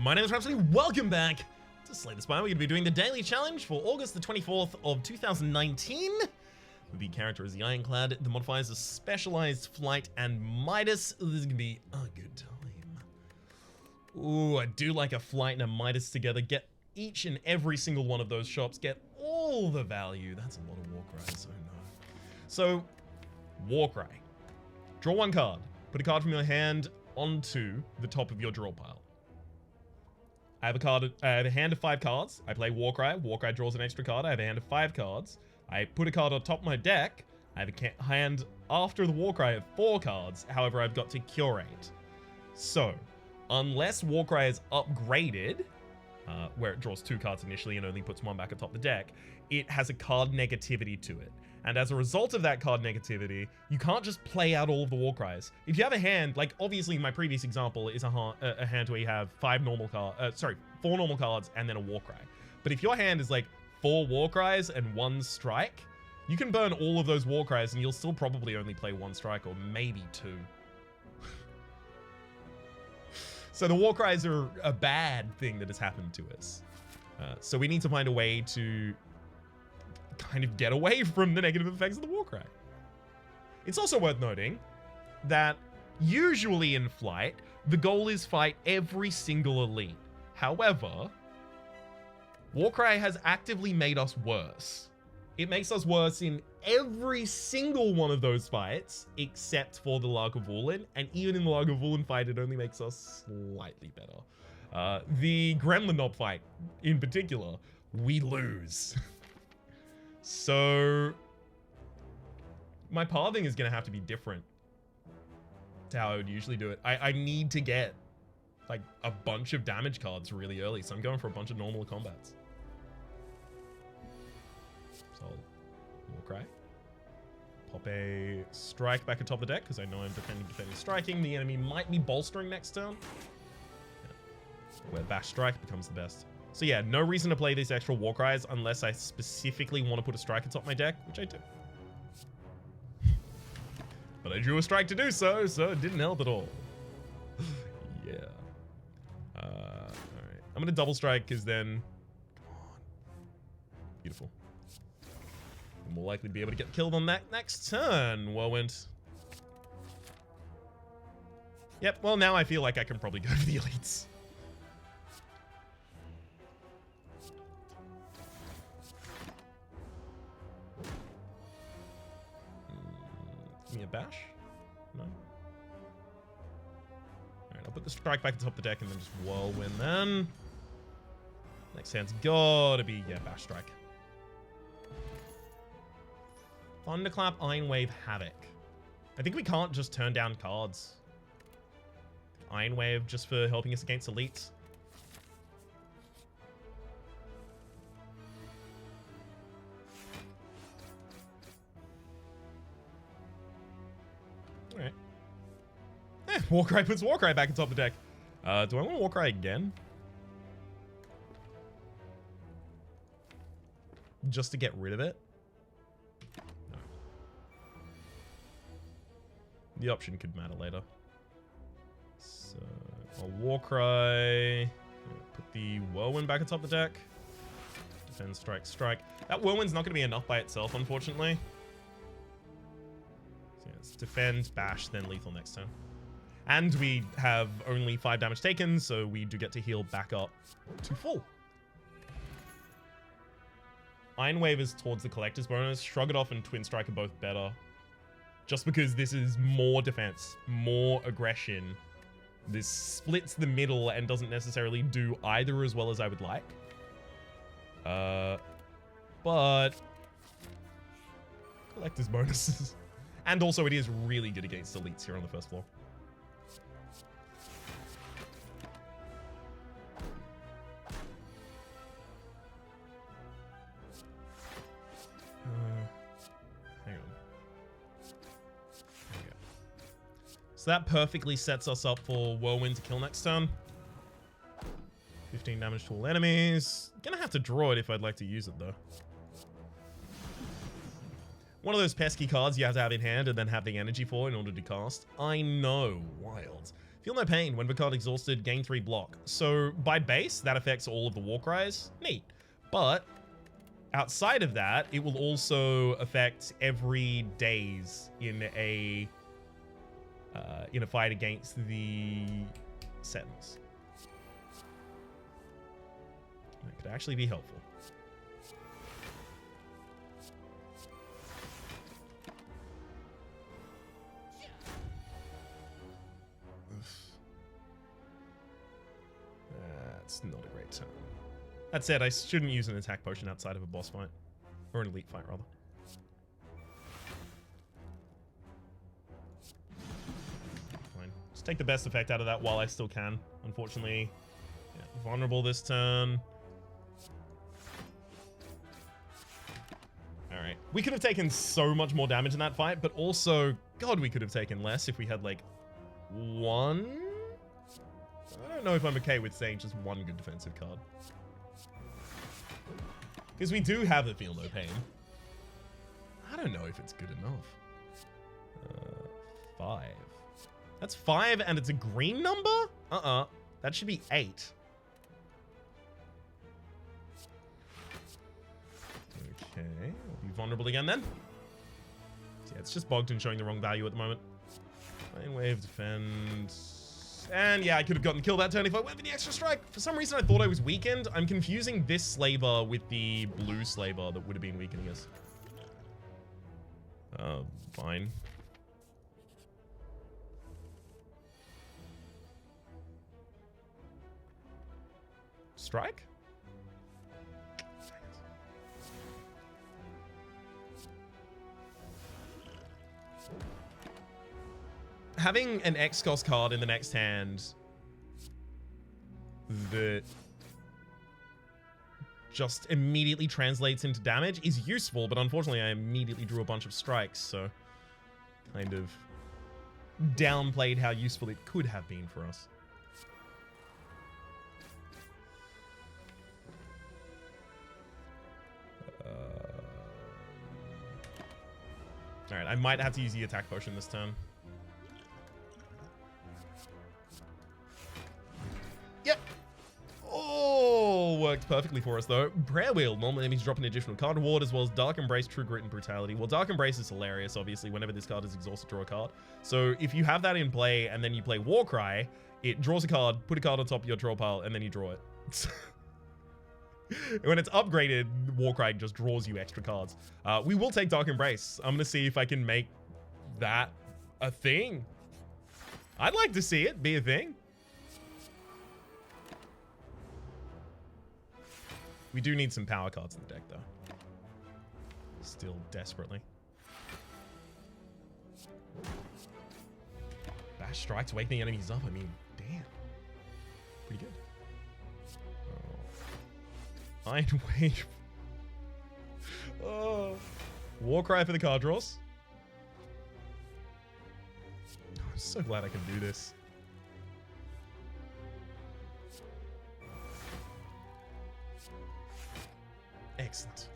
My name is Rhapsody. Welcome back to Slay the Spire. We're going to be doing the daily challenge for August the 24th of 2019. The character is the Ironclad. The modifiers are Specialized, Flight, and Midas. This is going to be a good time. Ooh, I do like a Flight and a Midas together. Get each and every single one of those shops. Get all the value. That's a lot of Warcries. Oh no. So, Warcry. Draw one card. Put a card from your hand onto the top of your draw pile. I have a hand of 5 cards. I play Warcry. Warcry draws an extra card. I have a hand of 5 cards. I put a card on top of my deck. I have a hand after the Warcry of 4 cards. However, I've got to curate. So, unless Warcry is upgraded, where it draws 2 cards initially and only puts 1 back atop the deck, it has a card negativity to it. And as a result of that card negativity, you can't just play out all of the Warcries. If you have a hand, like obviously my previous example is a hand where you have 4 normal cards and then a Warcry. But if your hand is like 4 Warcries and 1 strike, you can burn all of those Warcries and you'll still probably only play 1 strike or maybe 2. So the Warcries are a bad thing that has happened to us. So we need to find a way to kind of get away from the negative effects of the Warcry. It's also worth noting that usually in Flight, the goal is fight every single elite. However, Warcry has actively made us worse. It makes us worse in every single one of those fights, except for the Lagavulin, and even in the Lagavulin fight, it only makes us slightly better. The Gremlin Knob fight, in particular, we lose. So, my pathing is going to have to be different to how I would usually do it. I need to get, like, a bunch of damage cards really early, so I'm going for a bunch of normal combats. So, Warcry. Pop a strike back atop the deck, because I know I'm defending, striking. The enemy might be bolstering next turn. Yeah. Where Bash Strike becomes the best. So yeah, no reason to play these extra Warcries unless I specifically want to put a strike atop my deck, which I do. But I drew a strike to do so, so it didn't help at all. Yeah. Alright. I'm going to double strike because then... Come on. Beautiful. We'll likely be able to get killed on that next turn, Whirlwind. Yep, well now I feel like I can probably go for the elites. Give me a bash? No. Alright, I'll put the strike back atop the deck and then just Whirlwind then. Next hand's gotta be, yeah, Bash Strike. Thunderclap, Iron Wave, Havoc. I think we can't just turn down cards. Iron Wave just for helping us against elites. Alright. Warcry puts Warcry back atop the deck. Do I want Warcry again? Just to get rid of it? No. The option could matter later. So, I'll Warcry. Put the Whirlwind back atop the deck. Defend, strike, strike. That Whirlwind's not going to be enough by itself, unfortunately. Defend, bash, then lethal next turn. And we have only 5 damage taken, so we do get to heal back up to full. Iron Wave is towards the collector's bonus. Shrug It Off and Twin Strike are both better. Just because this is more defense, more aggression. This splits the middle and doesn't necessarily do either as well as I would like. But collector's bonuses. And also, it is really good against elites here on the first floor. Hang on. There we go. So that perfectly sets us up for Whirlwind to kill next turn. 15 damage to all enemies. Gonna have to draw it if I'd like to use it, though. One of those pesky cards you have to have in hand and then have the energy for in order to cast. I know, wild. Feel no pain. When the card exhausted, gain 3 block. So by base, that affects all of the war cries. Neat. But outside of that, it will also affect every daze in a fight against the Sentinels. That could actually be helpful. That's not a great turn. That said, I shouldn't use an attack potion outside of a boss fight. Or an elite fight, rather. Fine. Just take the best effect out of that while I still can. Unfortunately, yeah, vulnerable this turn. Alright. We could have taken so much more damage in that fight, but also, God, we could have taken less if we had, like, one? I don't know if I'm okay with saying just one good defensive card. Because we do have the Feel No Pain. I don't know if it's good enough. 5. That's 5 and it's a green number? That should be 8. Okay, we'll be vulnerable again then. So yeah, it's just Bogdan showing the wrong value at the moment. Main wave, defend. And yeah, I could have gotten killed that turn if I went for the extra strike. For some reason, I thought I was weakened. I'm confusing this Slaver with the blue Slaver that would have been weakening us. Fine. Strike? Having an X-Cost card in the next hand that just immediately translates into damage is useful, but unfortunately I immediately drew a bunch of strikes, so kind of downplayed how useful it could have been for us. Alright, I might have to use the attack potion this turn. Yep. Oh, worked perfectly for us, though. Prayer Wheel. Normal enemies drop an additional card reward, as well as Dark Embrace, True Grit, and Brutality. Well, Dark Embrace is hilarious, obviously. Whenever this card is exhausted, draw a card. So if you have that in play, and then you play Warcry, it draws a card, put a card on top of your draw pile, and then you draw it. When it's upgraded, Warcry just draws you extra cards. We will take Dark Embrace. I'm going to see if I can make that a thing. I'd like to see it be a thing. We do need some power cards in the deck, though. Still desperately. Bash Strike to wake the enemies up. I mean, damn. Pretty good. Oh. Iron Wave. Oh. Warcry for the card draws. Oh, I'm so glad I can do this. Excellent.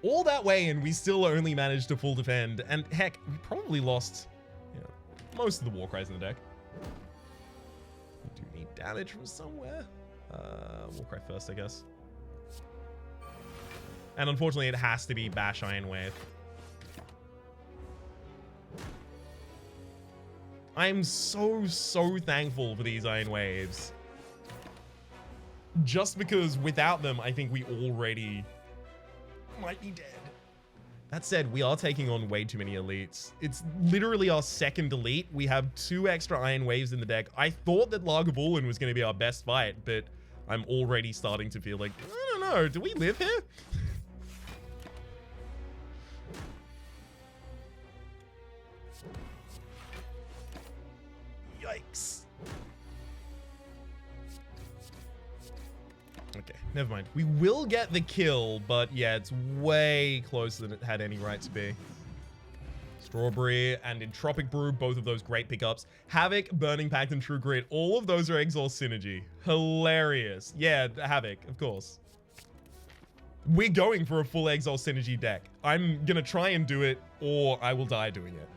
All that way and we still only managed to full defend. And heck, we probably lost most of the Warcries in the deck. We do need damage from somewhere. Warcry first, I guess. And unfortunately, it has to be Bash Iron Wave. I'm so thankful for these Iron Waves. Just because without them, I think we already might be dead. That said, we are taking on way too many elites. It's literally our second elite. We have 2 extra Iron Waves in the deck. I thought that Lagavulin was going to be our best fight, but I'm already starting to feel like, I don't know, do we live here? Yikes. Okay, never mind. We will get the kill, but yeah, it's way closer than it had any right to be. Strawberry and Entropic Brew, both of those great pickups. Havoc, Burning Pact, and True Grit, all of those are Exhaust Synergy. Hilarious. Yeah, Havoc, of course. We're going for a full Exhaust Synergy deck. I'm gonna try and do it, or I will die doing it.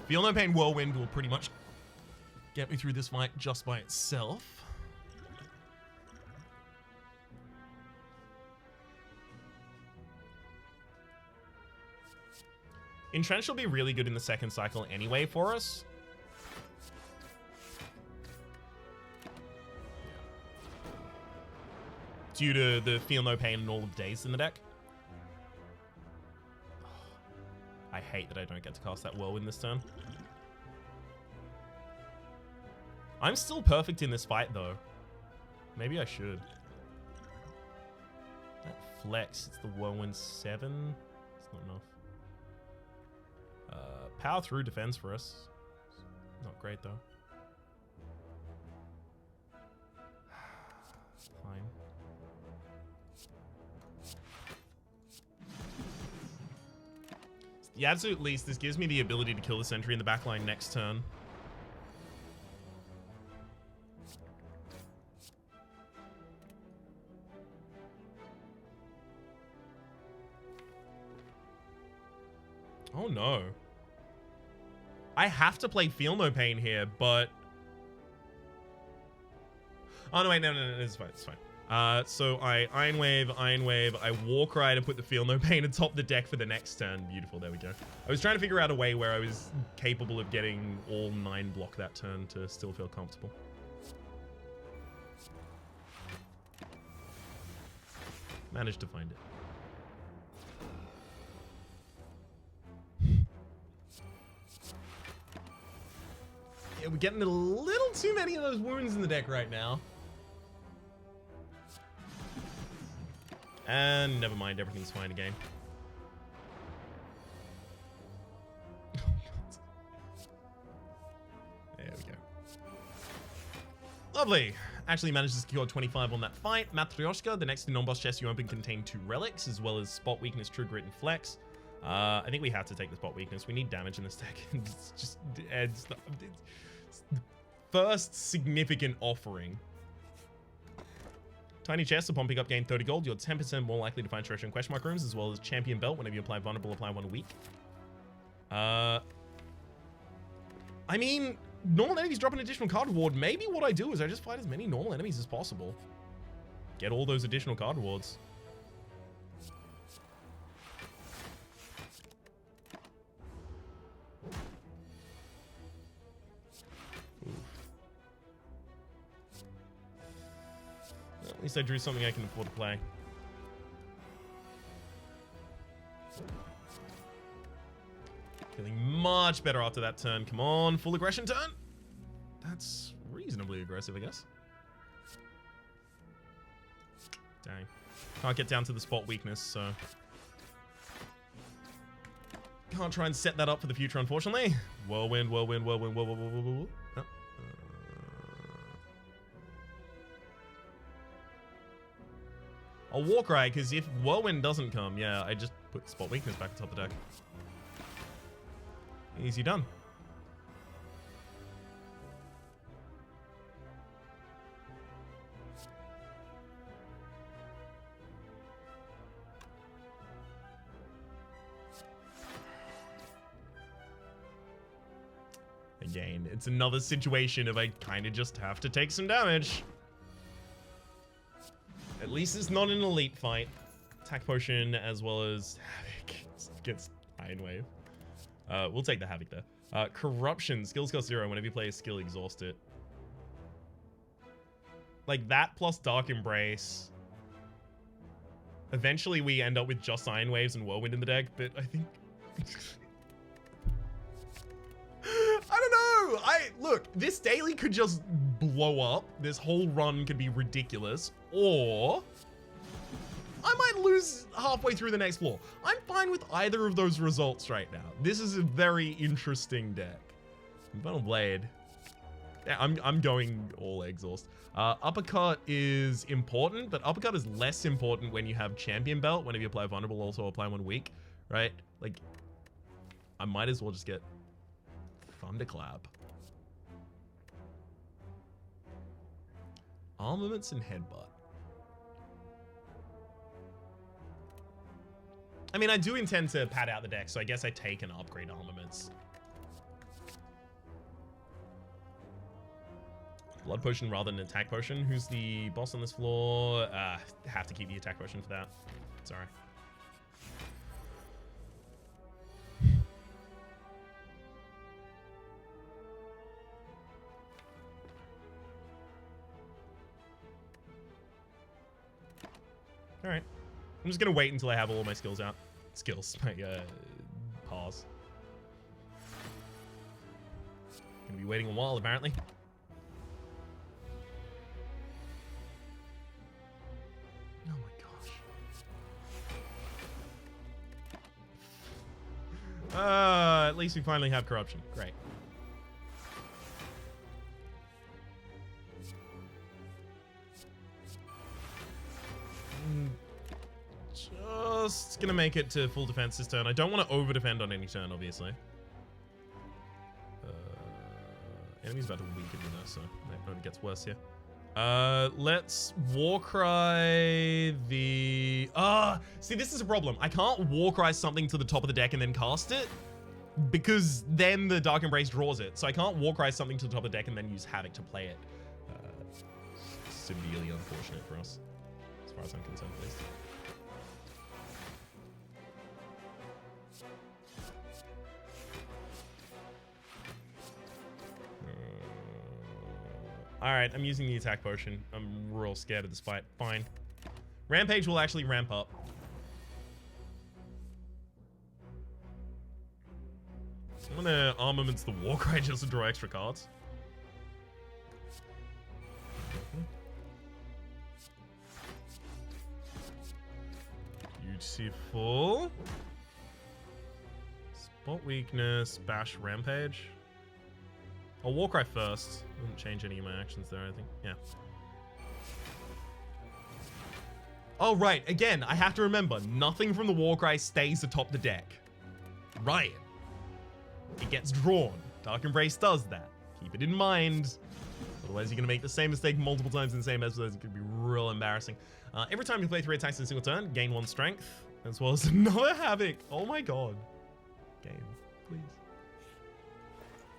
Feel No Pain Whirlwind will pretty much get me through this fight just by itself. Entrench will be really good in the second cycle anyway for us. Due to the Feel No Pain and all of Days in the deck. I hate that I don't get to cast that Whirlwind this turn. I'm still perfect in this fight though. Maybe I should. That flex, it's the Whirlwind 7. It's not enough. Power through defense for us. Not great though. Fine. The absolute least, this gives me the ability to kill the sentry in the backline next turn. Oh no. I have to play Feel No Pain here, but... Oh no, wait, no, it's fine, it's fine. So I Iron Wave, I Walk Ride to put the Feel No Pain atop the deck for the next turn. Beautiful, there we go. I was trying to figure out a way where I was capable of getting all 9 block that turn to still feel comfortable. Managed to find it. Yeah, we're getting a little too many of those wounds in the deck right now. And never mind, everything's fine again. There we go. Lovely. Actually managed to secure 25 on that fight. Matryoshka, the next 2 non-boss chests you open contain 2 relics, as well as Spot Weakness, True Grit, and Flex. I think we have to take the Spot Weakness. We need damage in this deck. It's just... it's the first significant offering. Tiny chest, upon pickup gain 30 gold. You're 10% more likely to find treasure in question mark rooms, as well as champion belt. Whenever you apply vulnerable, apply 1 weak. I mean, normal enemies drop an additional card reward. Maybe what I do is I just fight as many normal enemies as possible. Get all those additional card rewards. At least I drew something I can afford to play. Feeling much better after that turn. Come on, full aggression turn. That's reasonably aggressive, I guess. Dang. Can't get down to the Spot Weakness, so... Can't try and set that up for the future, unfortunately. Whirlwind, whirlwind, whirlwind, whirlwind, whirlwind, whirlwind. Oh. I'll Walk Ride, because if Whirlwind doesn't come, yeah, I just put Spot Weakness back atop the deck. Easy done. Again, it's another situation of I kind of just have to take some damage. At least it's not an elite fight. Attack Potion as well as Havoc gets Iron Wave. We'll take the Havoc there. Corruption. Skills cost 0. Whenever you play a skill, exhaust it. Like that plus Dark Embrace. Eventually we end up with just Iron Waves and Whirlwind in the deck, but I think... I don't know. Look, this daily could just blow up. This whole run could be ridiculous. Or I might lose halfway through the next floor. I'm fine with either of those results right now. This is a very interesting deck. Infernal Blade. Yeah, I'm going all exhaust. Uppercut is important, but Uppercut is less important when you have Champion Belt. Whenever you apply vulnerable, also apply 1 weak, right? Like, I might as well just get Thunderclap. Armaments and Headbutt. I mean, I do intend to pad out the deck, so I guess I take and upgrade Armaments. Blood potion rather than attack potion. Who's the boss on this floor? Have to keep the attack potion for that. Sorry. Alright. I'm just gonna wait until I have all my skills out. My pause. Gonna be waiting a while, apparently. Oh my gosh. At least we finally have corruption. Great. Just gonna make it to full defense this turn. I don't want to over defend on any turn, obviously. Enemy's about to weaken me though, so it only gets worse here. Let's Warcry the... see, this is a problem. I can't Warcry something to the top of the deck and then cast it, because then the Dark Embrace draws it. So I can't Warcry something to the top of the deck and then use Havoc to play it. Severely unfortunate for us, as far as I'm concerned, at least. Alright, I'm using the attack potion. I'm real scared of this fight. Fine. Rampage will actually ramp up. I'm gonna Armaments the Warcry just to draw extra cards. Beautiful. Spot weakness, bash Rampage. I'll Warcry first. Wouldn't change any of my actions there, I think. Yeah. Oh, right. Again, I have to remember, nothing from the Warcry stays atop the deck. Right. It gets drawn. Dark Embrace does that. Keep it in mind. Otherwise, you're going to make the same mistake multiple times in the same episode. It could be real embarrassing. Every time you play 3 attacks in a single turn, gain 1 strength, as well as another Havoc. Oh my god. Game, please.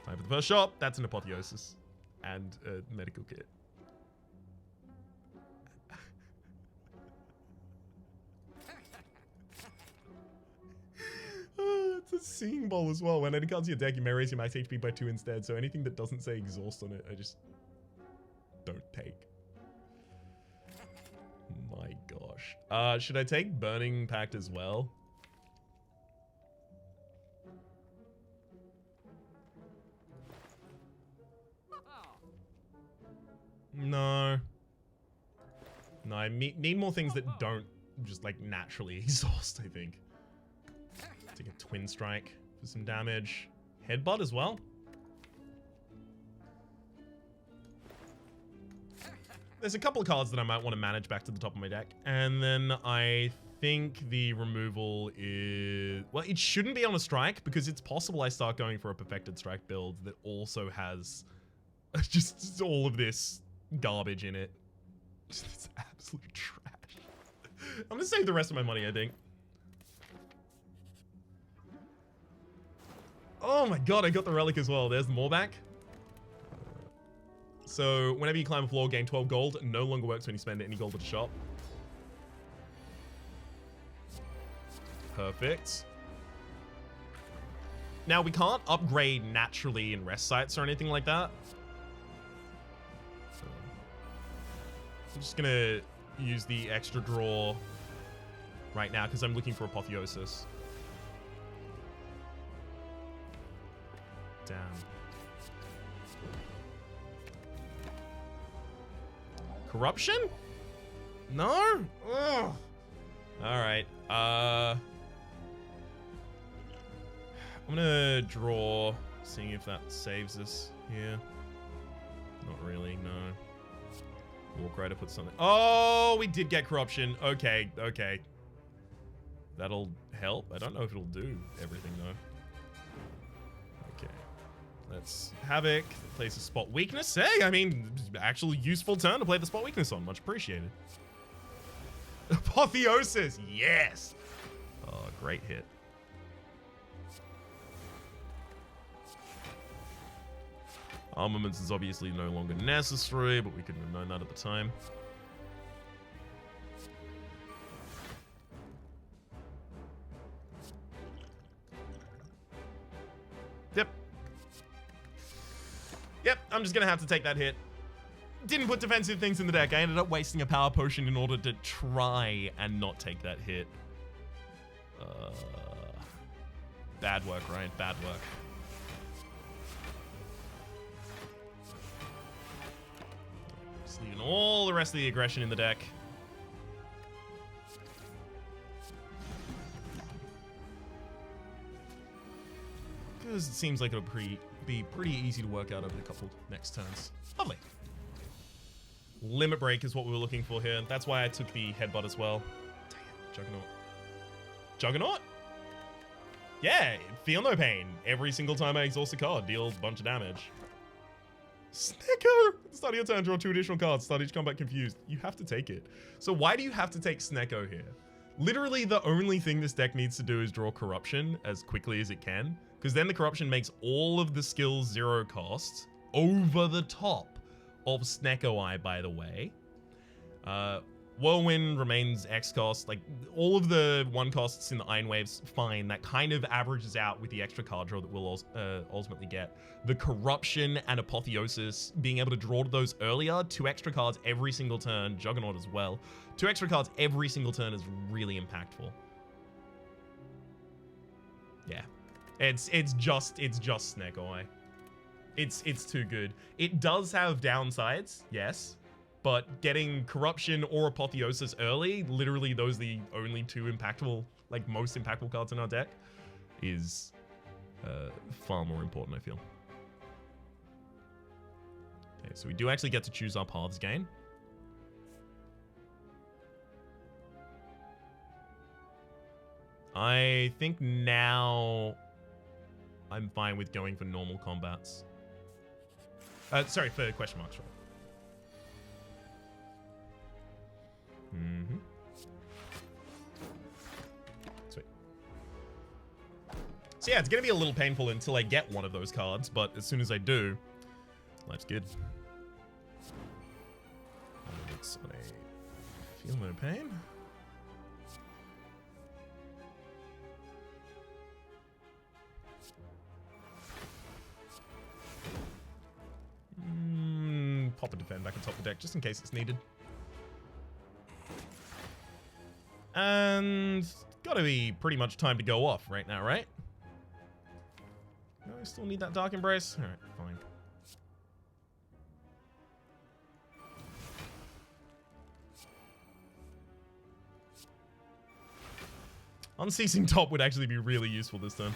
Time for the first shop. That's an Apotheosis and a medical kit. It's a Seeing Bowl as well. When any cards in your deck, you may raise your max HP by 2 instead. So anything that doesn't say exhaust on it, I just don't take. My gosh. Should I take Burning Pact as well? No. No, I need more things that don't just like naturally exhaust, I think. Take a Twin Strike for some damage. Headbutt as well. There's a couple of cards that I might want to manage back to the top of my deck. And then I think the removal is... Well, it shouldn't be on a strike because it's possible I start going for a Perfected Strike build that also has just all of this garbage in it. It's absolute trash. I'm gonna save the rest of my money, I think. Oh my god, I got the relic as well. There's the Moorback. So whenever you climb a floor, gain 12 gold. No longer works when you spend any gold at a shop. Perfect. Now we can't upgrade naturally in rest sites or anything like that. So I'm just gonna use the extra draw right now because I'm looking for Apotheosis. Damn. Corruption? No? Ugh. Alright. I'm gonna draw, seeing if that saves us here. Not really, no. Warcry to put something. Oh, we did get corruption. Okay, okay. That'll help. I don't know if it'll do everything though. Okay. Let's Havoc. Place a spot weakness. Hey, I mean, actually useful turn to play the spot weakness on. Much appreciated. Apotheosis. Yes. Oh, great hit. Armaments is obviously no longer necessary, but we couldn't have known that at the time. Yep, I'm just gonna have to take that hit. Didn't put defensive things in the deck. I ended up wasting a power potion in order to try and not take that hit. Bad work, Ryan. Bad work. Just leaving all the rest of the aggression in the deck. Because it seems like it'll be pretty easy to work out over the couple next turns. Lovely. Limit break is what we were looking for here. That's why I took the headbutt as well. Dang it, Juggernaut. Juggernaut? Yeah, feel no pain. Every single time I exhaust a card, deal a bunch of damage. Snecko! At the start of your turn, draw 2 additional cards. Start each combat confused. You have to take it. So why do you have to take Snecko here? Literally, the only thing this deck needs to do is draw Corruption as quickly as it can. Because then the Corruption makes all of the skills 0 cost over the top of Snecko Eye, by the way. Whirlwind remains X cost. Like, all of the 1 costs in the Iron Waves, fine. That kind of averages out with the extra card draw that we'll ultimately get. The Corruption and Apotheosis, being able to draw those earlier, 2 extra cards every single turn, Juggernaut as well. 2 extra cards every single turn is really impactful. Yeah. It's just Snecko Eye. It's too good. It does have downsides, yes, but getting Corruption or Apotheosis early, literally those are the only 2 impactful, like most impactful cards in our deck, is far more important, I feel. Okay, so we do actually get to choose our paths again. I think now I'm fine with going for normal combats. Sorry, for question marks, right? Sweet. So yeah, it's gonna be a little painful until I get one of those cards, but as soon as I do, life's good. It's on a feel no pain. Pop a defend back on top of the deck just in case it's needed. And gotta be pretty much time to go off right now, right? No, I still need that Dark Embrace. All right, fine. Unceasing Top would actually be really useful this turn.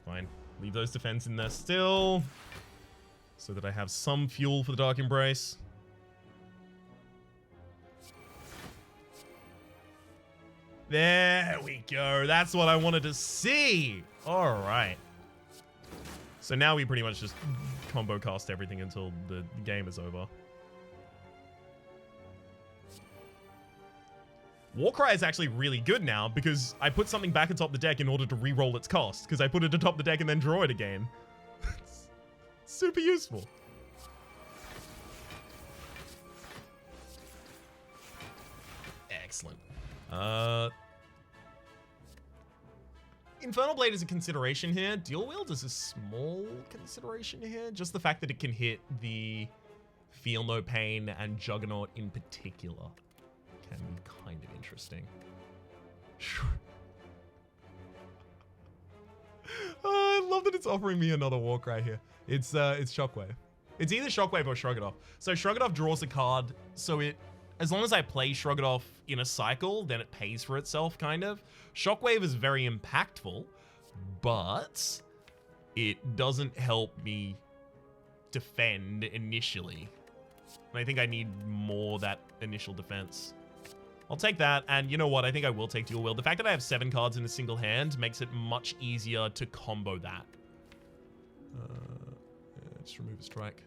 Fine. Leave those defense in there still, so that I have some fuel for the Dark Embrace. There we go. That's what I wanted to see. All right. So now we pretty much just combo cast everything until the game is over. Warcry is actually really good now because I put something back atop the deck in order to re-roll its cost, because I put it atop the deck and then draw it again. It's super useful. Excellent. Infernal Blade is a consideration here. Dual Wield is a small consideration here. Just the fact that it can hit the Feel No Pain and Juggernaut in particular can be kind of interesting. Sure. Oh, I love that it's offering me another Warcry here. It's Shockwave. It's either Shockwave or Shrug It Off. So Shrug It Off draws a card, so it, as long as I play Shrug It Off in a cycle, then it pays for itself, kind of. Shockwave is very impactful, but it doesn't help me defend initially. And I think I need more that initial defense. I'll take that, and you know what? I think I will take Dual Wield. The fact that I have 7 cards in a single hand makes it much easier to combo that. Yeah, just remove a strike.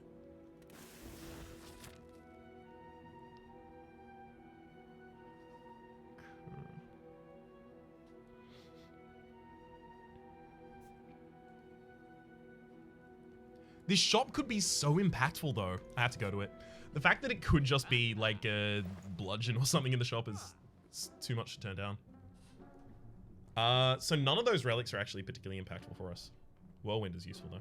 This shop could be so impactful, though. I have to go to it. The fact that it could just be like a bludgeon or something in the shop is too much to turn down. So none of those relics are actually particularly impactful for us. Whirlwind is useful, though.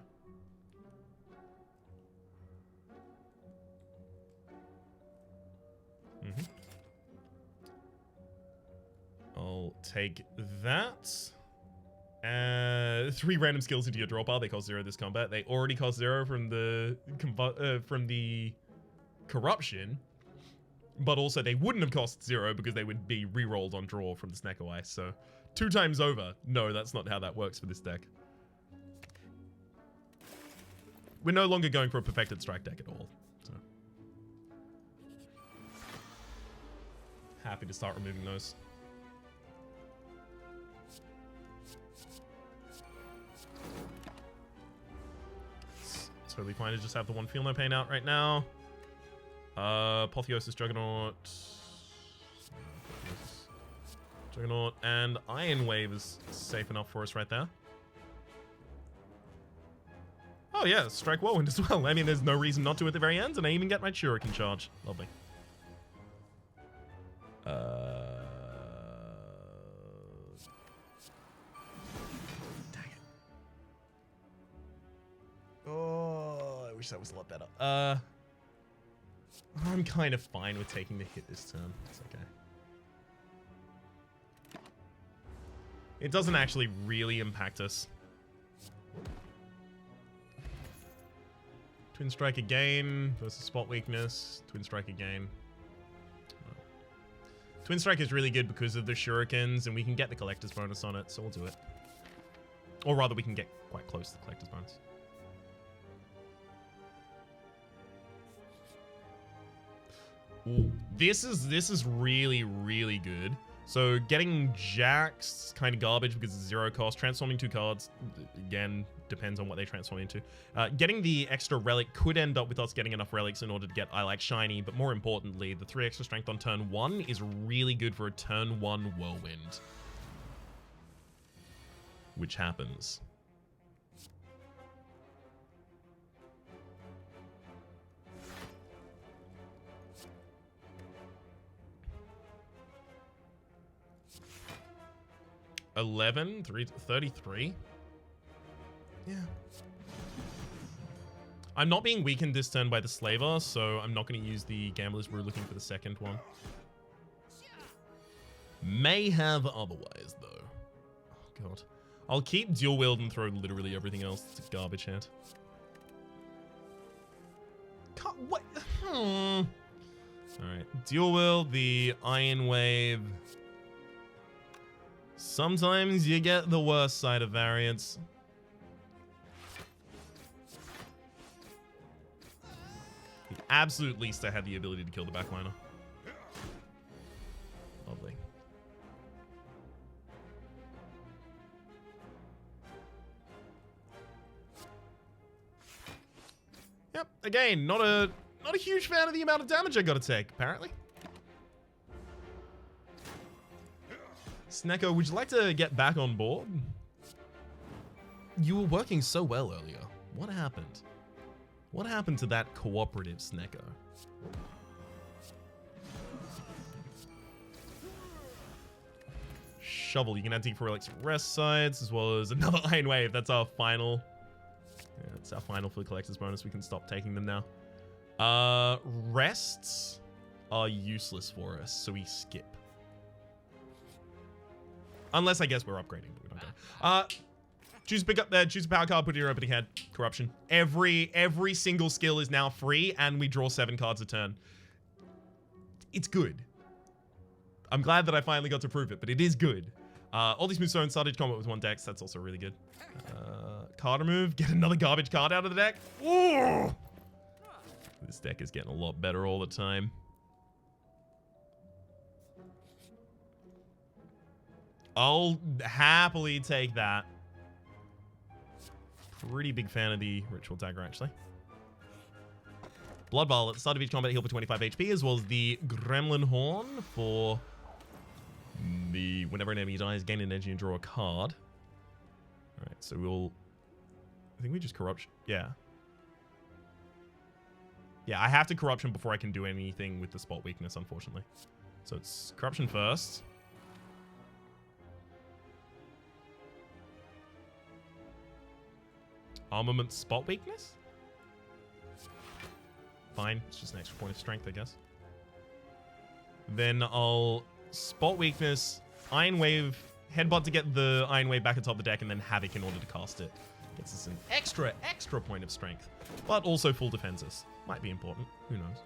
I'll take that. 3 random skills into your draw pile. They cost 0 this combat. They already cost 0 from the corruption, but also they wouldn't have cost 0 because they would be re-rolled on draw from the Snecko Ice. So 2 times over. No, that's not how that works for this deck. We're no longer going for a perfected strike deck at all. So happy to start removing those. Totally fine to just have the one Feel No Pain out right now. Apotheosis, Juggernaut, and Iron Wave is safe enough for us right there. Oh yeah, Strike Whirlwind as well. I mean, there's no reason not to at the very end, and I even get my Shuriken charge. Lovely. Oh, I wish that was a lot better. I'm kind of fine with taking the hit this turn. It's okay. It doesn't actually really impact us. Twin Strike again versus Spot Weakness. Twin Strike again. Twin Strike is really good because of the Shurikens, and we can get the Collector's bonus on it, so we'll do it. Or rather, we can get quite close to the Collector's bonus. Ooh, this is really, really good. So getting Jack's kind of garbage because it's 0 cost. Transforming 2 cards, again, depends on what they transform into. Getting the extra relic could end up with us getting enough relics in order to get I Like Shiny, but more importantly, the 3 extra strength on turn 1 is really good for a turn 1 Whirlwind. Which happens. $11, 33. Yeah. I'm not being weakened this turn by the Slaver, so I'm not going to use the Gambler's Brew looking for the second one. May have otherwise, though. Oh, God. I'll keep Dual Wield and throw literally everything else. It's a garbage hand. What? Alright. Dual Wield, the Iron Wave. Sometimes you get the worst side of variants. The absolute least I had the ability to kill the backliner. Lovely. Yep, again, not a huge fan of the amount of damage I gotta take, apparently. Snecko, would you like to get back on board? You were working so well earlier. What happened? What happened to that cooperative Snecko? Shovel, you can add Dig for Relics rest sites, as well as another Iron Wave. That's our final. Yeah, that's our final for the Collector's bonus. We can stop taking them now. Rests are useless for us, so we skip. Unless I guess we're upgrading, but we don't go. Choose a power card, put it in your opening hand. Corruption. Every single skill is now free, and we draw 7 cards a turn. It's good. I'm glad that I finally got to prove it, but it is good. All these moves don't start each combat with 1 dex. That's also really good. Card remove. Get another garbage card out of the deck. Ooh! This deck is getting a lot better all the time. I'll happily take that. Pretty big fan of the Ritual Dagger, actually. Blood Vial at the start of each combat, heal for 25 HP, as well as the Gremlin Horn for the whenever an enemy dies, gain an energy and draw a card. Alright, so we'll... I think we just corrupt... Yeah. Yeah, I have to corruption before I can do anything with the spot weakness, unfortunately. So it's corruption first. Armament spot weakness? Fine, it's just an extra point of strength, I guess. Then I'll spot weakness, Iron Wave, Headbutt to get the Iron Wave back atop the deck, and then Havoc in order to cast it. Gets us an extra point of strength, but also full defenses. Might be important, who knows.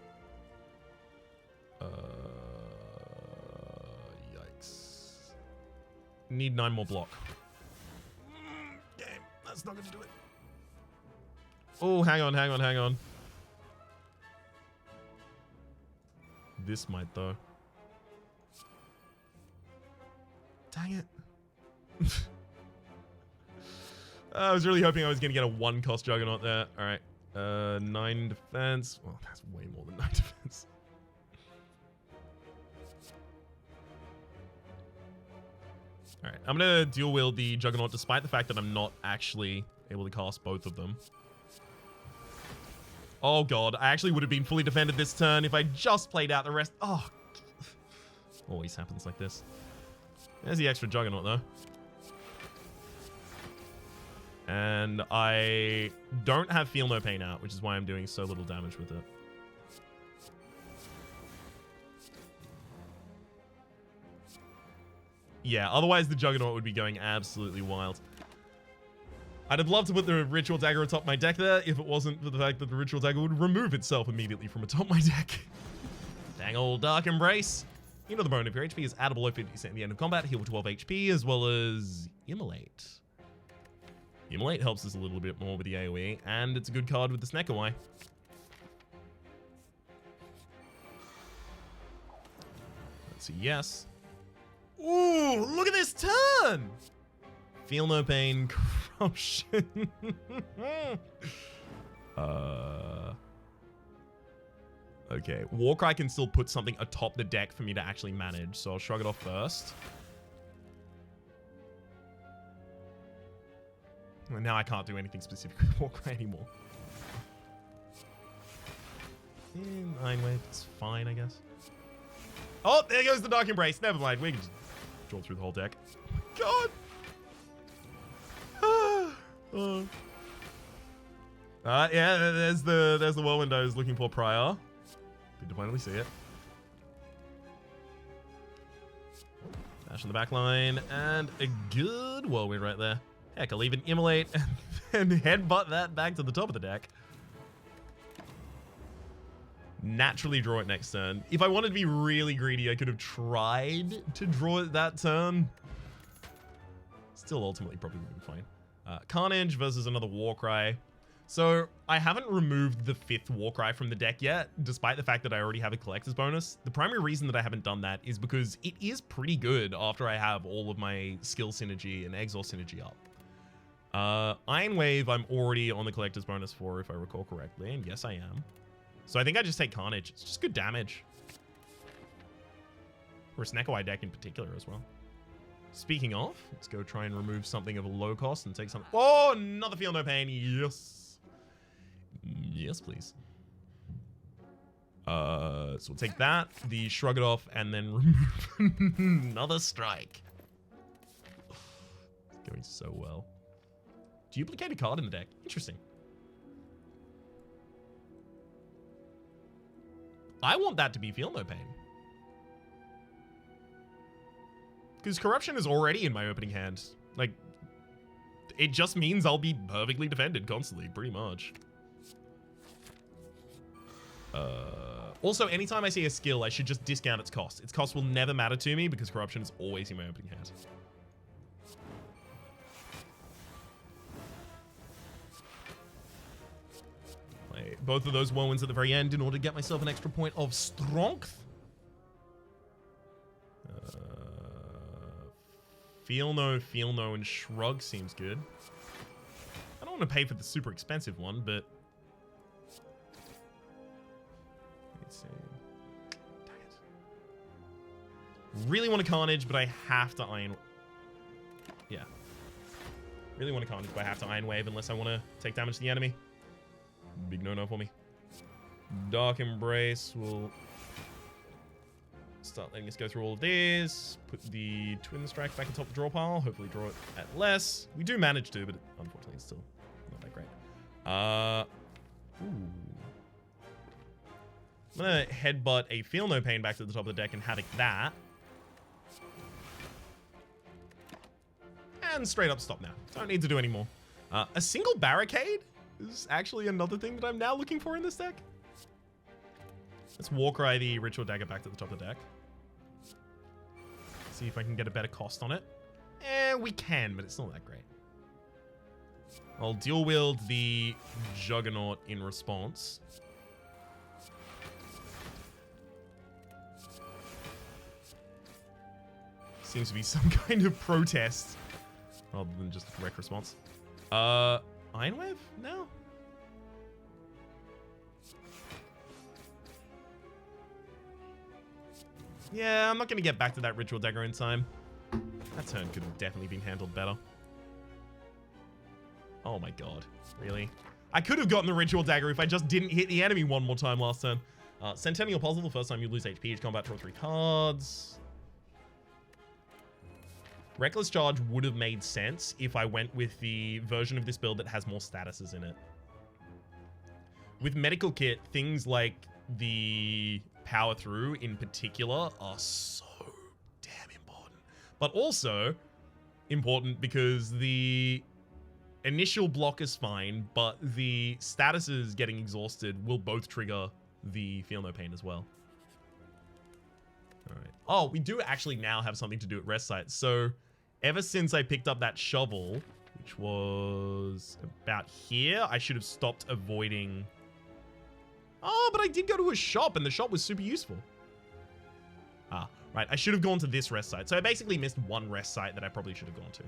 Yikes. Need 9 more block. Game, that's not gonna do it. Oh, hang on. This might, though. Dang it. I was really hoping I was going to get a 1-cost Juggernaut there. All right. 9 defense. Well, that's way more than 9 defense. All right. I'm going to dual wield the Juggernaut despite the fact that I'm not actually able to cast both of them. Oh, God. I actually would have been fully defended this turn if I just played out the rest. Oh. Always happens like this. There's the extra Juggernaut, though. And I don't have Feel No Pain out, which is why I'm doing so little damage with it. Yeah, otherwise the Juggernaut would be going absolutely wild. I'd have loved to put the Ritual Dagger atop my deck there if it wasn't for the fact that the Ritual Dagger would remove itself immediately from atop my deck. Dang old Dark Embrace. You know the bone. If your HP is at or below 50% at the end of combat, heal 12 HP, as well as Immolate. Immolate helps us a little bit more with the AoE, and it's a good card with the Snekawai. Let's see, yes. Ooh, look at this turn! Feel No Pain, Corruption. Okay, Warcry can still put something atop the deck for me to actually manage, so I'll shrug it off first. And now I can't do anything specific with Warcry anymore. Iron Wave, it's fine, I guess. Oh, there goes the Dark Embrace. Never mind, we can just draw through the whole deck. Oh my God! Yeah, there's the Whirlwind I was looking for prior. Good to finally see it. Dash on the back line, and a good Whirlwind right there. Heck, I'll even Immolate and headbutt that back to the top of the deck. Naturally draw it next turn. If I wanted to be really greedy, I could have tried to draw it that turn. Still ultimately probably would have been fine. Carnage versus another Warcry. So I haven't removed the 5th Warcry from the deck yet, despite the fact that I already have a collector's bonus. The primary reason that I haven't done that is because it is pretty good after I have all of my skill synergy and exhaust synergy up. Iron Wave, I'm already on the collector's bonus for, if I recall correctly, and yes, I am. So I think I just take Carnage. It's just good damage. For a Snekawai deck in particular as well. Speaking of, let's go try and remove something of a low cost and take something. Oh, another Feel No Pain. Yes. Yes, please. So we'll take that, the Shrug It Off, and then remove another strike. It's going so well. Duplicate a card in the deck. Interesting. I want that to be Feel No Pain. Because Corruption is already in my opening hand. Like, it just means I'll be perfectly defended constantly, pretty much. Also, anytime I see a skill, I should just discount its cost. Its cost will never matter to me because Corruption is always in my opening hand. Play both of those Whirlwinds at the very end in order to get myself an extra point of strength. Feel No, and Shrug seems good. I don't want to pay for the super expensive one, but... Let's see. Dang it. Really want to Carnage, but I have to Iron... Yeah. Really want to Carnage, but I have to Iron Wave unless I want to take damage to the enemy. Big no-no for me. Dark Embrace will start letting us go through all of these. Put the Twin Strike back atop the draw pile. Hopefully draw it at less. We do manage to, but unfortunately it's still not that great. Ooh. I'm gonna headbutt a Feel No Pain back to the top of the deck and Havoc that. And straight up stop now. Don't need to do any more. A single Barricade is actually another thing that I'm now looking for in this deck. Let's Warcry the Ritual Dagger back to the top of the deck. See if I can get a better cost on it. We can, but it's not that great. I'll Dual Wield the Juggernaut in response. Seems to be some kind of protest rather than just a correct response. Iron Wave? No. Yeah, I'm not going to get back to that Ritual Dagger in time. That turn could have definitely been handled better. Oh my god. Really? I could have gotten the Ritual Dagger if I just didn't hit the enemy one more time last turn. Centennial Puzzle, the first time you lose HP each combat, draw 3 cards. Reckless Charge would have made sense if I went with the version of this build that has more statuses in it. With Medical Kit, things like the Power Through in particular are so damn important. But also important because the initial block is fine, but the statuses getting exhausted will both trigger the Feel No Pain as well. All right. Oh, we do actually now have something to do at rest sites. So ever since I picked up that shovel, which was about here, I should have stopped avoiding... Oh, but I did go to a shop, and the shop was super useful. Ah, right. I should have gone to this rest site. So I basically missed one rest site that I probably should have gone to.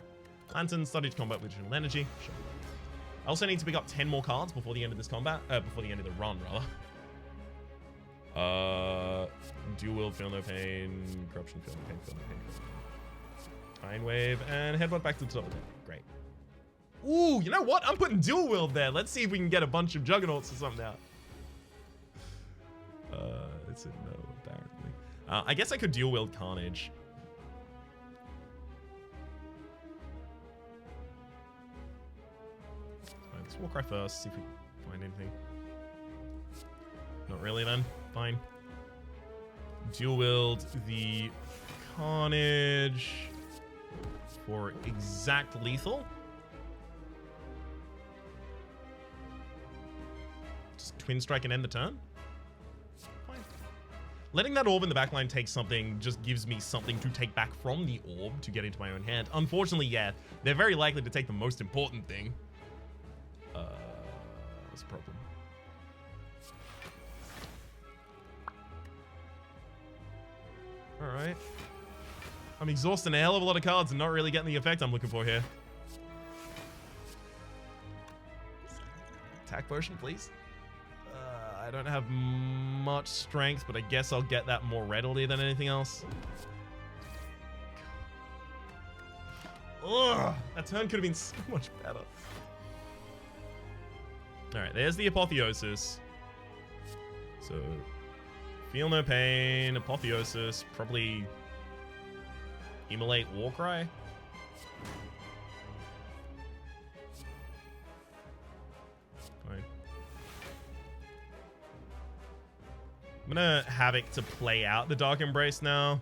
Lantern, study to combat with additional energy. Sure. I also need to pick up 10 more cards before the end of this combat. Before the end of the run, rather. Dual Wield, Feel No Pain, Corruption, Feel No Pain, Feel No Pain, Feel No Pain. Iron Wave, and Headbutt back to the top of the deck. Great. Ooh, you know what? I'm putting Dual Wield there. Let's see if we can get a bunch of Juggernauts or something out. It's a no, apparently. I guess I could Dual Wield Carnage. Right, let's Warcry first, see if we find anything. Not really then. Fine. Dual Wield the Carnage for exact lethal. Just Twin Strike and end the turn. Letting that orb in the backline take something just gives me something to take back from the orb to get into my own hand. Unfortunately, yeah, they're very likely to take the most important thing. That's a problem. Alright. I'm exhausting a hell of a lot of cards and not really getting the effect I'm looking for here. Attack potion, please. I don't have much strength, but I guess I'll get that more readily than anything else. Ugh, that turn could have been so much better. Alright, there's the Apotheosis. So, Feel No Pain, Apotheosis, probably Immolate Warcry. Fine. I'm gonna Havoc to play out the Dark Embrace now.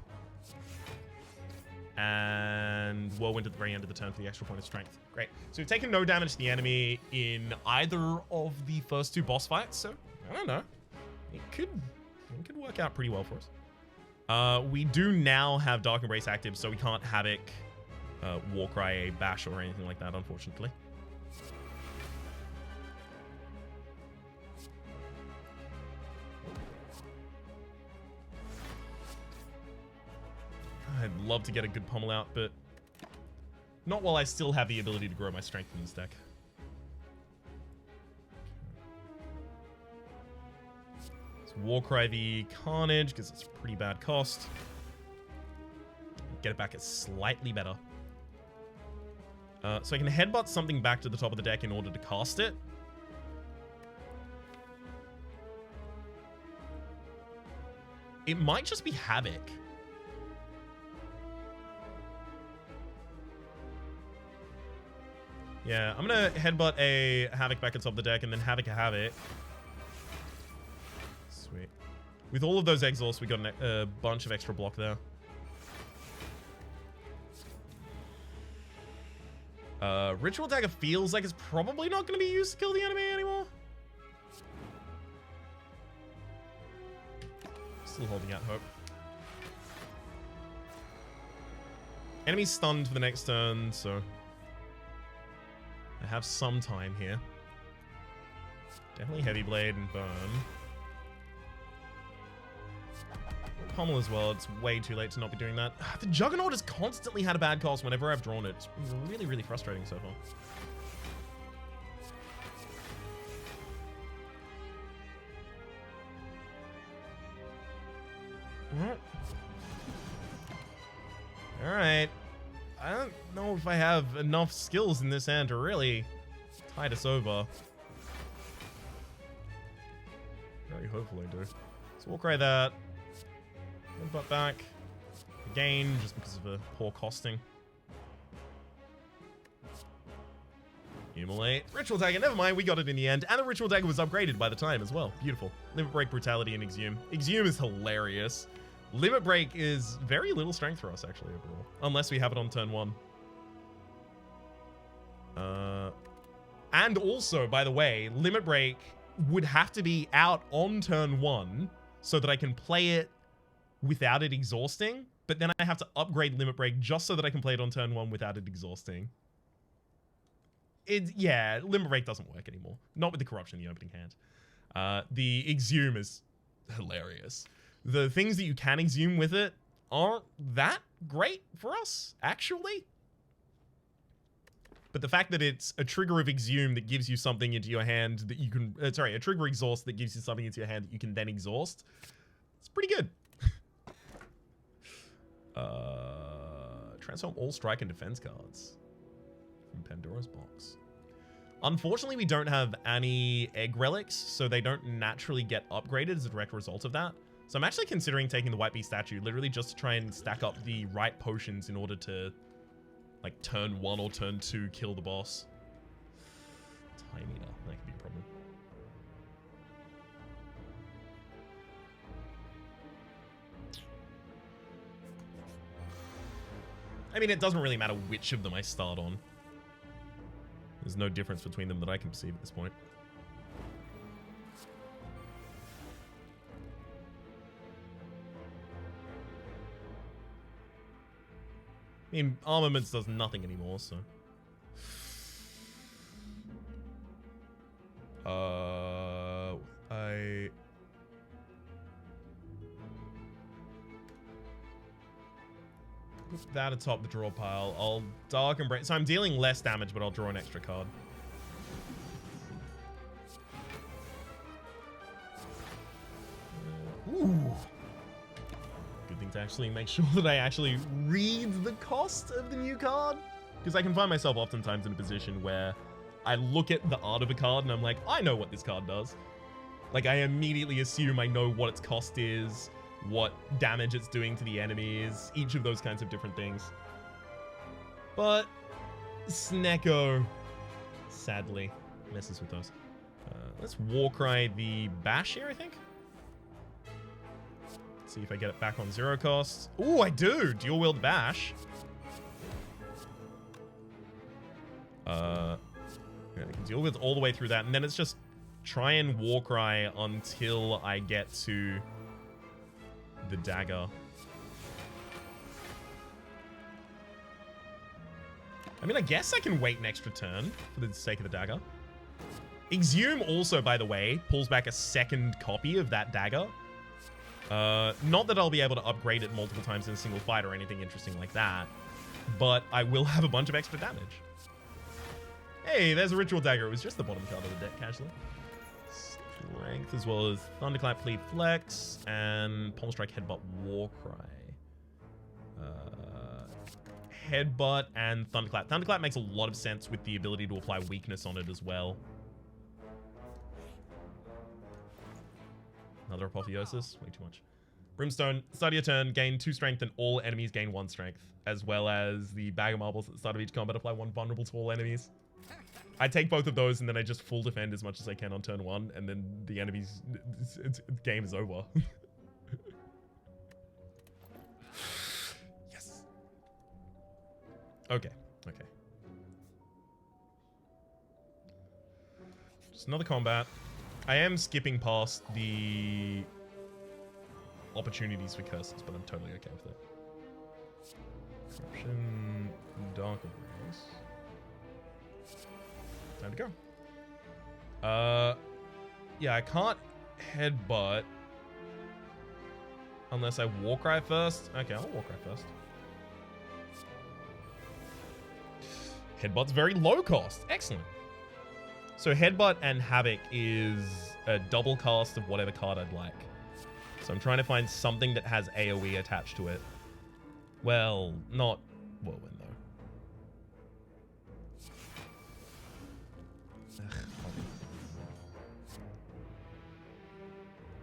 And Whirlwind at the very end of the turn for the extra point of strength. Great. So we've taken no damage to the enemy in either of the first 2 boss fights. So, I don't know. It could work out pretty well for us. We do now have Dark Embrace active, so we can't Havoc, Warcry, a Bash, or anything like that, unfortunately. I'd love to get a good pummel out, but not while I still have the ability to grow my strength in this deck. Let's Warcry the Carnage, because it's a pretty bad cost. Get it back at slightly better. So I can headbutt something back to the top of the deck in order to cast it. It might just be Havoc. Yeah, I'm gonna headbutt a Havoc back atop the deck and then Havoc a Havoc. Sweet. With all of those exhausts, we got a bunch of extra block there. Ritual Dagger feels like it's probably not going to be used to kill the enemy anymore. Still holding out hope. Enemy's stunned for the next turn, so I have some time here. Definitely Heavy Blade and Burn. Pummel as well. It's way too late to not be doing that. The Juggernaut has constantly had a bad cost whenever I've drawn it. It's really, really frustrating so far. Alright. I don't know if I have enough skills in this hand to really tide us over. Very hopefully I do. So we'll cry that. Butt back. Again, just because of a poor costing. Immolate. Ritual Dagger, never mind, we got it in the end. And the Ritual Dagger was upgraded by the time as well. Beautiful. Limit Break, Brutality, and Exhume. Exhume is hilarious. Limit Break is very little strength for us, actually, overall. Unless we have it on turn 1. And also, by the way, Limit Break would have to be out on turn 1 so that I can play it without it exhausting, but then I have to upgrade Limit Break just so that I can play it on turn 1 without it exhausting. Yeah, Limit Break doesn't work anymore. Not with the corruption in the opening hand. The Exhume is hilarious. The things that you can exhume with it aren't that great for us, actually. But the fact that it's a trigger of Exhume that gives you something into your hand that you can... sorry, a trigger exhaust that gives you something into your hand that you can then exhaust. It's pretty good. Transform all strike and defense cards from Pandora's box. Unfortunately, we don't have any egg relics, so they don't naturally get upgraded as a direct result of that. So I'm actually considering taking the White Beast statue, literally just to try and stack up the right potions in order to, like, turn 1 or turn 2 kill the boss. Time Eater, that could be a problem. I mean, it doesn't really matter which of them I start on. There's no difference between them that I can perceive at this point. I mean, Armaments does nothing anymore, so... Put that atop the draw pile. I'll Dark Embrace. So I'm dealing less damage, but I'll draw an extra card. Ooh. Good thing to actually make sure that I actually read the cost of the new card. Because I can find myself oftentimes in a position where I look at the art of a card and I'm like, I know what this card does. Like, I immediately assume I know what its cost is, what damage it's doing to the enemies, each of those kinds of different things. But Snecko, sadly, messes with those. Let's Warcry the Bash here, I think. See if I get it back on 0 cost. Ooh, I do! Dual Wield Bash. Yeah, I can deal with all the way through that, and then it's just try and Warcry until I get to the dagger. I mean, I guess I can wait an extra turn for the sake of the dagger. Exhume also, by the way, pulls back a second copy of that dagger. Not that I'll be able to upgrade it multiple times in a single fight or anything interesting like that, but I will have a bunch of extra damage. Hey, there's a Ritual Dagger. It was just the bottom card of the deck, casually. Strength, as well as Thunderclap, Plead, Flex, and Palm Strike, Headbutt, Warcry. Headbutt and Thunderclap. Thunderclap makes a lot of sense with the ability to apply weakness on it as well. Another Apotheosis? Way too much. Brimstone, start of your turn, gain 2 strength and all enemies gain 1 strength, as well as the bag of marbles at the start of each combat apply 1 vulnerable to all enemies. I take both of those and then I just full defend as much as I can on turn 1, and then the enemy's game is over. Yes. Okay. Okay. Just another combat. I am skipping past the opportunities for curses, but I'm totally okay with it. Corruption, Dark Embrace. Time to go. Yeah, I can't headbutt unless I Warcry first. Okay, I'll Warcry first. Headbutt's very low cost. Excellent. So Headbutt and Havoc is a double cast of whatever card I'd like. So I'm trying to find something that has AoE attached to it. Well, not Whirlwind though.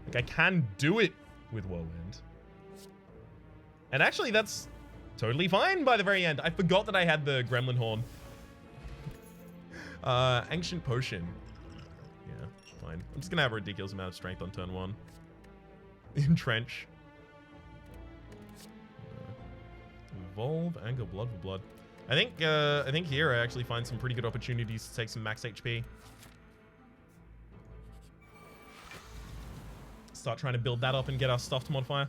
Like I can do it with Whirlwind. And actually that's totally fine by the very end. I forgot that I had the Gremlin Horn. Ancient Potion. Yeah, fine. I'm just gonna have a ridiculous amount of strength on turn 1. Entrench. Evolve, Anger, Blood for Blood. I think here I actually find some pretty good opportunities to take some max HP. Start trying to build that up and get our stuff to modifier.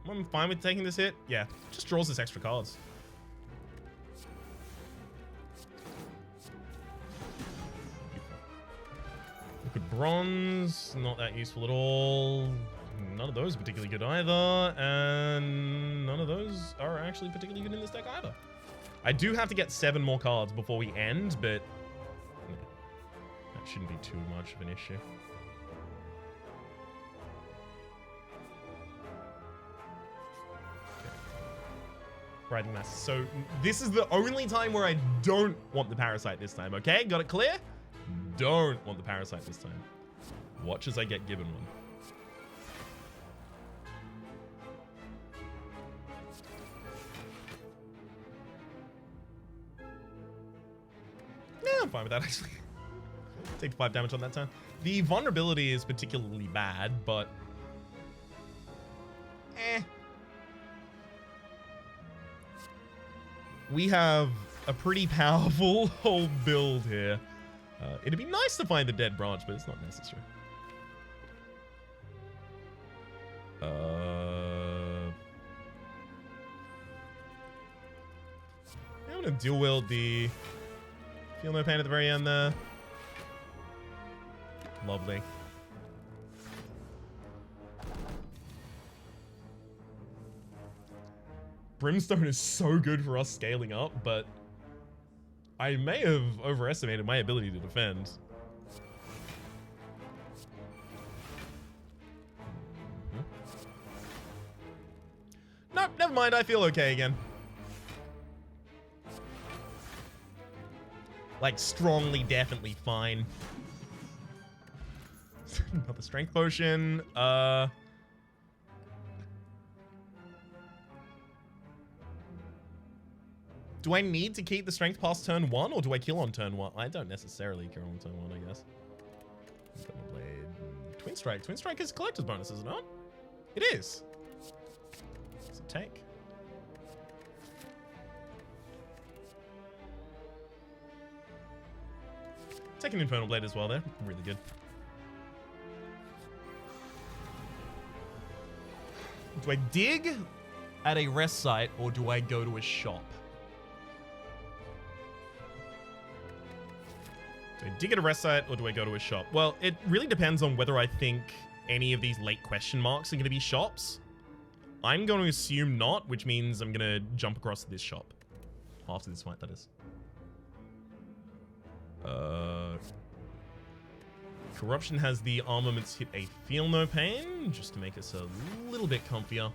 I'm fine with taking this hit. Yeah, just draws us extra cards. Look at bronze, not that useful at all. None of those are particularly good either, and none of those are actually particularly good in this deck either. I do have to get 7 more cards before we end, but that shouldn't be too much of an issue. Riding Mass. So this is the only time where I don't want the Parasite this time, okay? Got it clear? Don't want the Parasite this time. Watch as I get given one. Yeah, I'm fine with that actually. Take 5 damage on that turn. The vulnerability is particularly bad, but we have a pretty powerful whole build here. It'd be nice to find the dead branch, but it's not necessary. I'm gonna dual wield the Feel No Pain at the very end there. Lovely. Brimstone is so good for us scaling up, but I may have overestimated my ability to defend. Nope, never mind. I feel okay again. Like, strongly, definitely fine. Another strength potion. Do I need to keep the strength past turn 1, or do I kill on turn 1? I don't necessarily kill on turn 1, I guess. Blade. Twin Strike. Twin Strike is collector's bonus, is it not? It is. What's it take? Take an Infernal Blade as well there. Really good. Do I dig at a rest site, or do I go to a shop? Do I dig at a rest site, or do I go to a shop? Well, it really depends on whether I think any of these late question marks are going to be shops. I'm going to assume not, which means I'm going to jump across to this shop. After this fight, that is. Corruption has the armaments hit a Feel No Pain, just to make us a little bit comfier.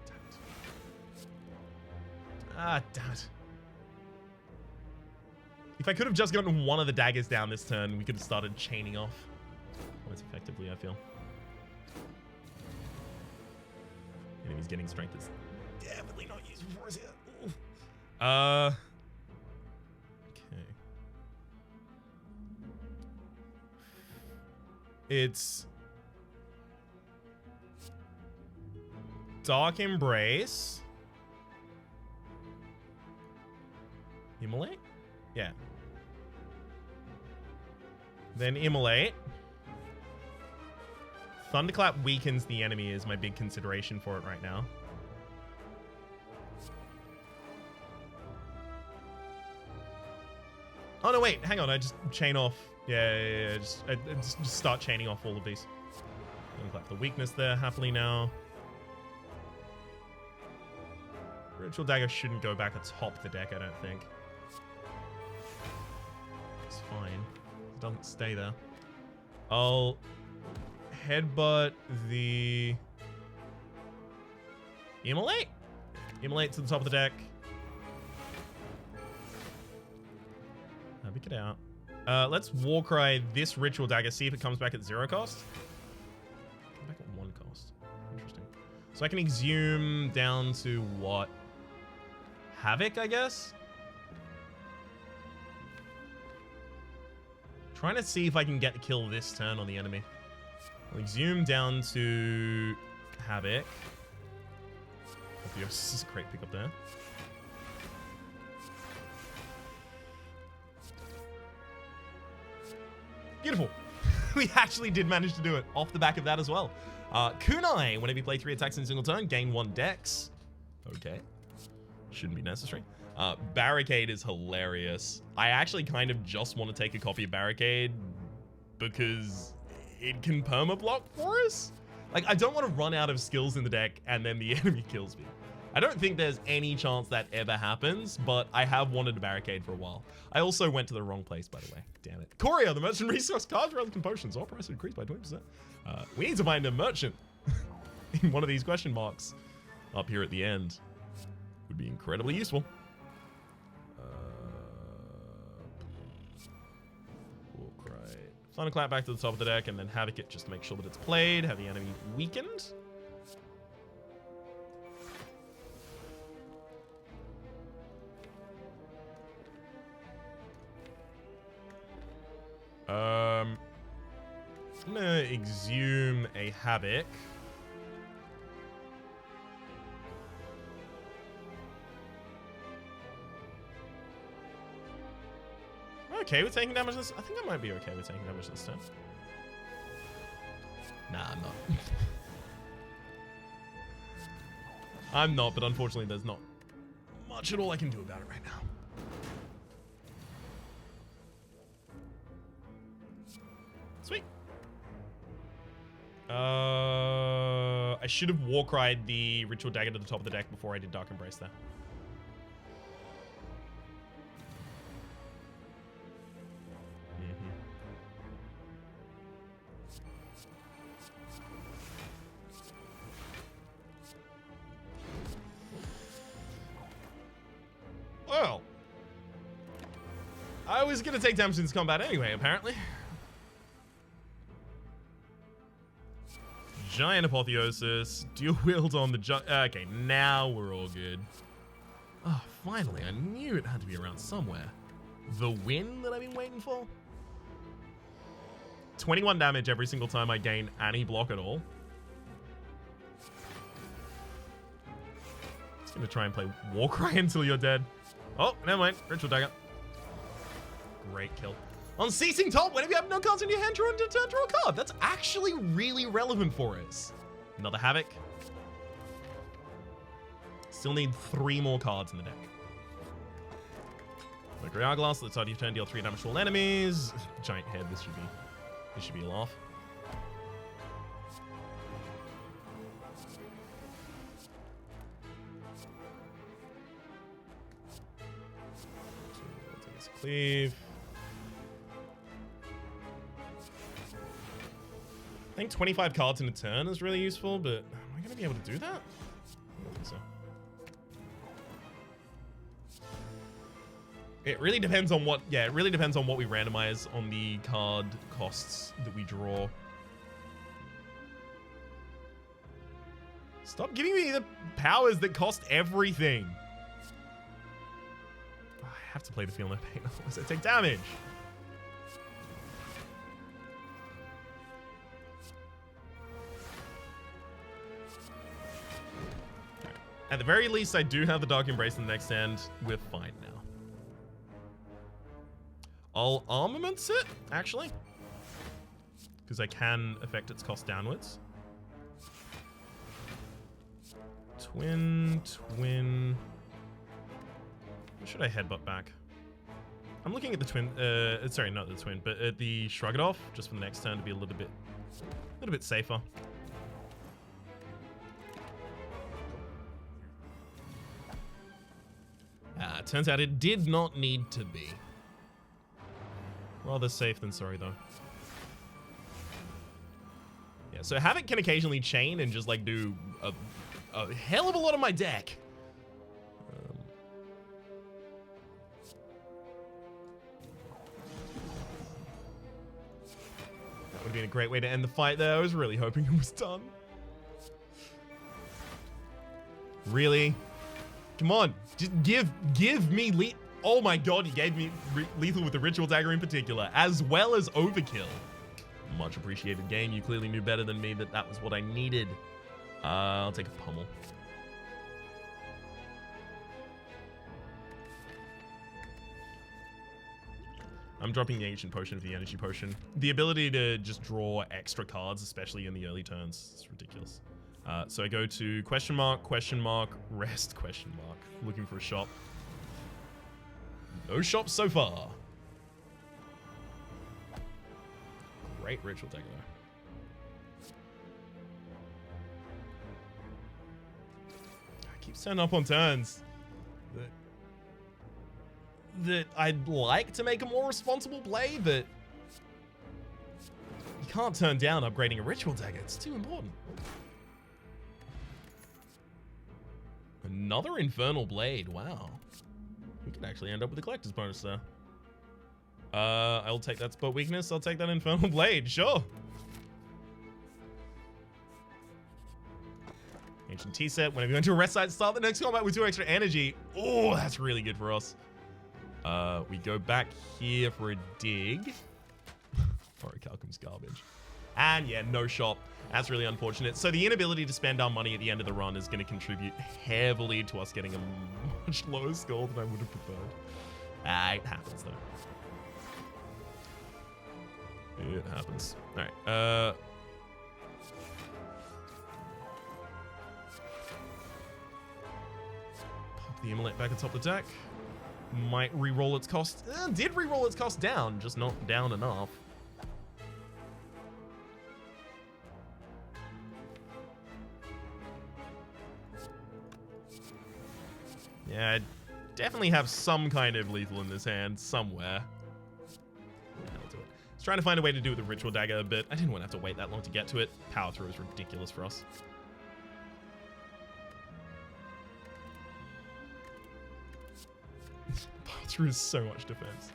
Damn it. Ah, damn it. If I could have just gotten one of the daggers down this turn, we could have started chaining off almost effectively, I feel. Enemy's getting strength is definitely not useful for us here. Okay. It's Dark Embrace. Immolate? Yeah. Then Immolate. Thunderclap weakens the enemy is my big consideration for it right now. Oh no, wait, hang on, I just chain off. Yeah. Just start chaining off all of these. Thunderclap the weakness there happily now. Ritual Dagger shouldn't go back atop the deck, I don't think. It's fine. It doesn't stay there. I'll headbutt the Immolate? Immolate to the top of the deck. Pick it out. Let's Warcry this Ritual Dagger, see if it comes back at 0 cost. Come back at 1 cost. Interesting. So I can exhume down to what? Havoc, I guess? Trying to see if I can get the kill this turn on the enemy. I'll exhume down to Havoc. This is a great pickup there. Beautiful. We actually did manage to do it off the back of that as well. Kunai, whenever you play 3 attacks in a single turn, gain 1 dex. Okay. Shouldn't be necessary. Barricade is hilarious. I actually kind of just want to take a copy of Barricade because it can perma block for us. Like, I don't want to run out of skills in the deck and then the enemy kills me. I don't think there's any chance that ever happens, but I have wanted a Barricade for a while. I also went to the wrong place, by the way. Damn it. Courier, the merchant resource cards, relevant potions. All price increased by 20%. We need to find a merchant in one of these question marks up here at the end. Would be incredibly useful. Warcry. Thunderclap back to the top of the deck, and then Havoc it just to make sure that it's played. Have the enemy weakened. I'm gonna exhume a Havoc. Okay with taking damage this? I think I might be okay with taking damage this turn. Nah, I'm not. I'm not, but unfortunately there's not much at all I can do about it right now. Sweet. I should have Warcried the Ritual Dagger to the top of the deck before I did Dark Embrace there. Well, I was gonna take damage in this combat anyway, apparently. Giant Apotheosis, dual wield on the okay, now we're all good. Oh, finally, I knew it had to be around somewhere. The win that I've been waiting for? 21 damage every single time I gain any block at all. Just gonna try and play Warcry until you're dead. Oh, never mind. Ritual Dagger. Great kill. On ceasing top, whenever you have no cards in your hand, draw and turn, draw a card. That's actually really relevant for us. Another Havoc. Still need 3 more cards in the deck. Mercury Hourglass, at the start of your turn, deal 3 damage to all enemies. Giant head, this should be a laugh. Cleave. I think 25 cards in a turn is really useful, but am I going to be able to do that? I don't think so. It really depends on what, yeah, it really depends on what we randomize on the card costs that we draw. Stop giving me the powers that cost everything. I have to play the Feel No Pain, otherwise I take damage. At the very least, I do have the Dark Embrace in the next hand. We're fine now. I'll armaments it, actually. Because I can affect its cost downwards. Twin. What should I headbutt back? I'm looking at the twin, sorry, not the twin, but at the Shrug It Off, just for the next turn to be a little bit safer. Turns out it did not need to be. Rather safe than sorry, though. Yeah, so Havoc can occasionally chain and just, like, do a hell of a lot of my deck. That would have been a great way to end the fight there. I was really hoping it was done. Really? Come on, just give me oh my god, you gave me lethal with the Ritual Dagger in particular, as well as Overkill. Much appreciated game. You clearly knew better than me that was what I needed. I'll take a pummel. I'm dropping the Ancient Potion for the Energy Potion. The ability to just draw extra cards, especially in the early turns, is ridiculous. So I go to question mark, rest, question mark. Looking for a shop. No shops so far. Great Ritual Dagger though. I keep setting up on turns that I'd like to make a more responsible play, but you can't turn down upgrading a Ritual Dagger. It's too important. Another Infernal Blade. Wow. We could actually end up with a collector's bonus there. I'll take that spot weakness. I'll take that Infernal Blade. Sure. Ancient T-set. Whenever you go into a rest site, start the next combat with 2 extra energy. Oh, that's really good for us. We go back here for a dig. Orichalcum's garbage. And yeah, no shop. That's really unfortunate. So the inability to spend our money at the end of the run is going to contribute heavily to us getting a much lower score than I would have preferred. It happens though. It happens. All right. Pop the Immolate back atop the deck. Might re-roll its cost. Did re-roll its cost down, just not down enough. Yeah, I definitely have some kind of lethal in this hand somewhere. I'll do it. I was trying to find a way to do it with the Ritual Dagger, but I didn't want to have to wait that long to get to it. Power Throw is ridiculous for us. Power Throw is so much defense.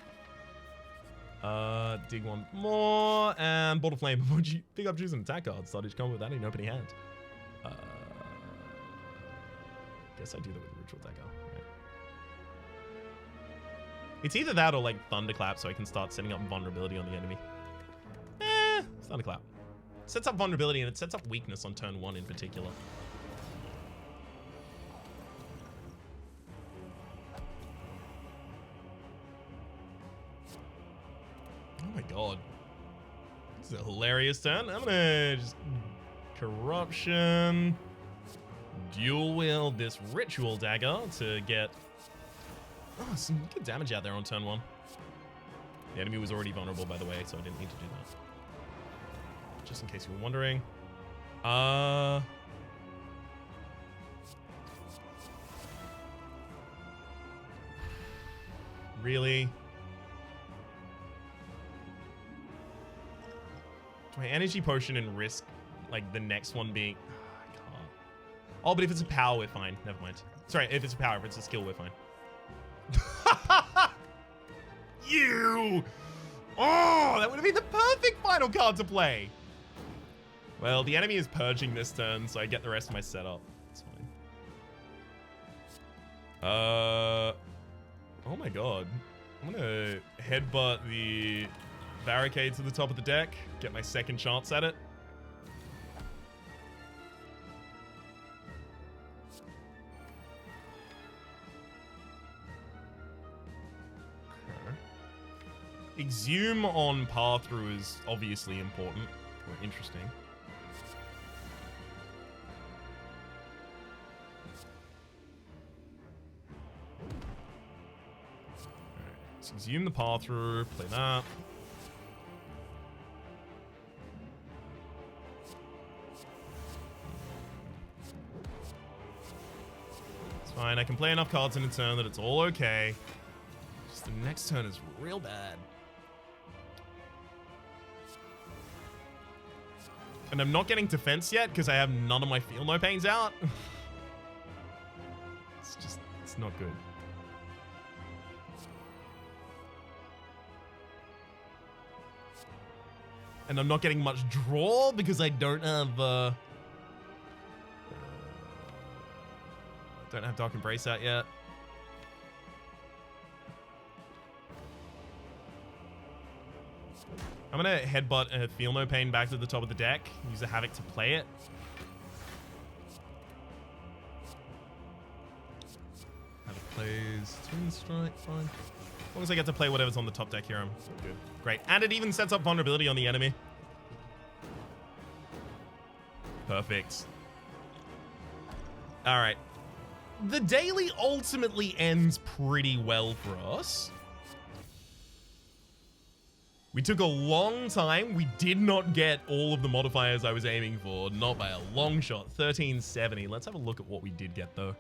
Dig one more, and Bolt of Flame. Would you pick up, choose an attack card? Started to come with that in opening hand. Guess I do that with the Ritual Dagger. Right. It's either that or like Thunderclap, so I can start setting up vulnerability on the enemy. Thunderclap. It sets up vulnerability and it sets up weakness on turn 1 in particular. Oh my god. This is a hilarious turn. I'm gonna just Corruption. Dual wield this Ritual Dagger to get some good damage out there on turn 1. The enemy was already vulnerable, by the way, so I didn't need to do that. Just in case you were wondering. Really? Do I Energy Potion and risk like the next one being... I can't. Oh, but if it's a power, we're fine. Never mind. Sorry, if it's a power, if it's a skill, we're fine. you! Oh, that would have been the perfect final card to play. Well, the enemy is purging this turn, so I get the rest of my setup. It's fine. Oh my god. I'm gonna headbutt the barricade to the top of the deck, get my second chance at it. Exhume on path through is obviously important or interesting. Alright, let's exhume the path through, play that. It's fine, I can play enough cards in a turn that it's all okay. Just the next turn is real bad. And I'm not getting defense yet because I have none of my Feel No Pains out. It's not good. And I'm not getting much draw because I don't have, Dark Embrace out yet. I'm gonna headbutt a Feel No Pain back to the top of the deck. Use a Havoc to play it. Havoc plays Twin Strike, fine. As long as I get to play whatever's on the top deck here, I'm good. Great. And it even sets up vulnerability on the enemy. Perfect. Alright. The daily ultimately ends pretty well for us. We took a long time. We did not get all of the modifiers I was aiming for. Not by a long shot. 1370. Let's have a look at what we did get, though.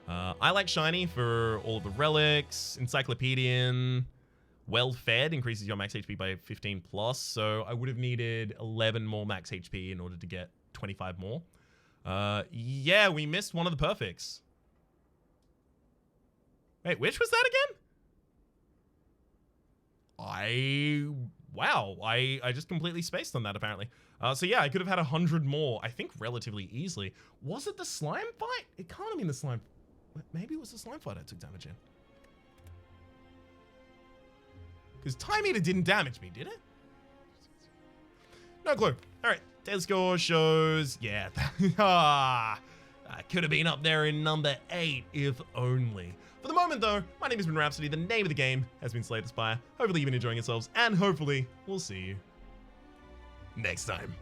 I like Shiny for all of the relics. Encyclopedian. Well-fed increases your max HP by 15 plus. So I would have needed 11 more max HP in order to get 25 more. Yeah, we missed one of the perfects. Wait, which was that again? Wow, I just completely spaced on that, apparently. So yeah, I could have had 100 more, I think, relatively easily. Was it the slime fight? It can't have been the slime. Maybe it was the slime fight I took damage in. Because Time Eater didn't damage me, did it? No clue. All right, dead score shows, yeah. I could have been up there in number 8, if only. For the moment, though, my name has been Rhapsody. The name of the game has been Slay the Spire. Hopefully you've been enjoying yourselves, and hopefully we'll see you next time.